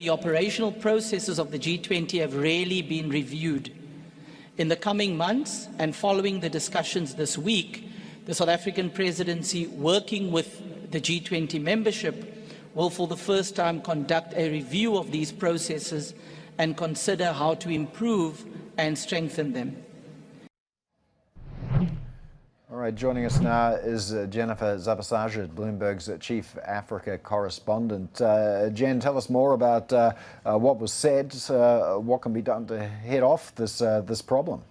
The operational processes of the G20 have rarely been reviewed. In the coming months and following the discussions this week, the South African presidency, working with the G20 membership, will for the first time conduct a review of these processes and consider how to improve and strengthen them. All right, joining us now is Jennifer Zabasajja, Bloomberg's chief Africa correspondent. Jen, tell us more about what was said, what can be done to head off this problem.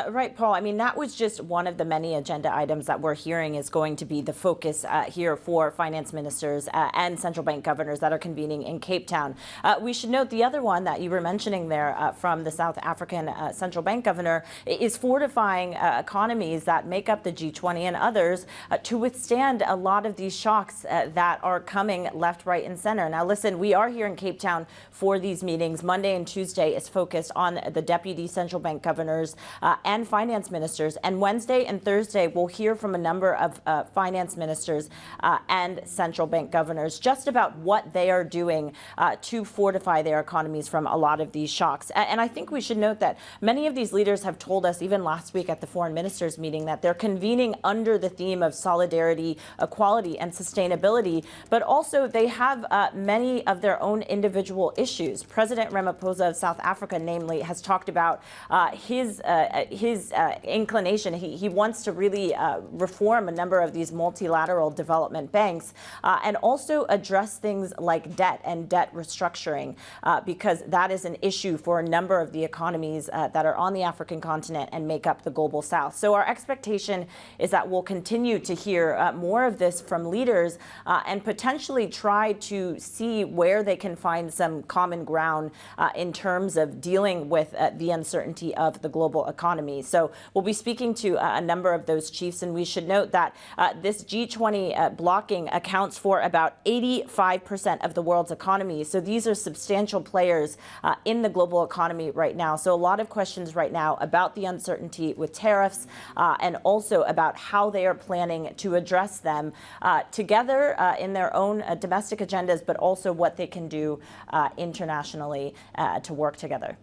Right, Paul. I mean, that was just one of the many agenda items that we're hearing is going to be the focus here for finance ministers and central bank governors that are convening in Cape Town. We should note the other one that you were mentioning there from the South African central bank governor is fortifying economies that make up the G20 and others to withstand a lot of these shocks that are coming left, right, and center. Now, listen, we are here in Cape Town for these meetings. Monday and Tuesday is focused on the deputy central bank governors and finance ministers. And Wednesday and Thursday, we'll hear from a number of finance ministers and central bank governors just about what they are doing to fortify their economies from a lot of these shocks. And I think we should note that many of these leaders have told us, even last week at the foreign ministers meeting, that they're convening under the theme of solidarity, equality, and sustainability. But also they have many of their own individual issues. President Ramaphosa of South Africa, namely, has talked about his inclination. He wants to really reform a number of these multilateral development banks and also address things like debt and debt restructuring because that is an issue for a number of the economies that are on the African continent and make up the global south. So our expectation is that we'll continue to hear more of this from leaders and potentially try to see where they can find some common ground in terms of dealing with the uncertainty of the global economy. So we'll be speaking to a number of those chiefs, and we should note that this G20 blocking accounts for about 85% of the world's economy. So these are substantial players in the global economy right now. So a lot of questions right now about the uncertainty with tariffs and also about how they are planning to address them together in their own domestic agendas, but also what they can do internationally to work together.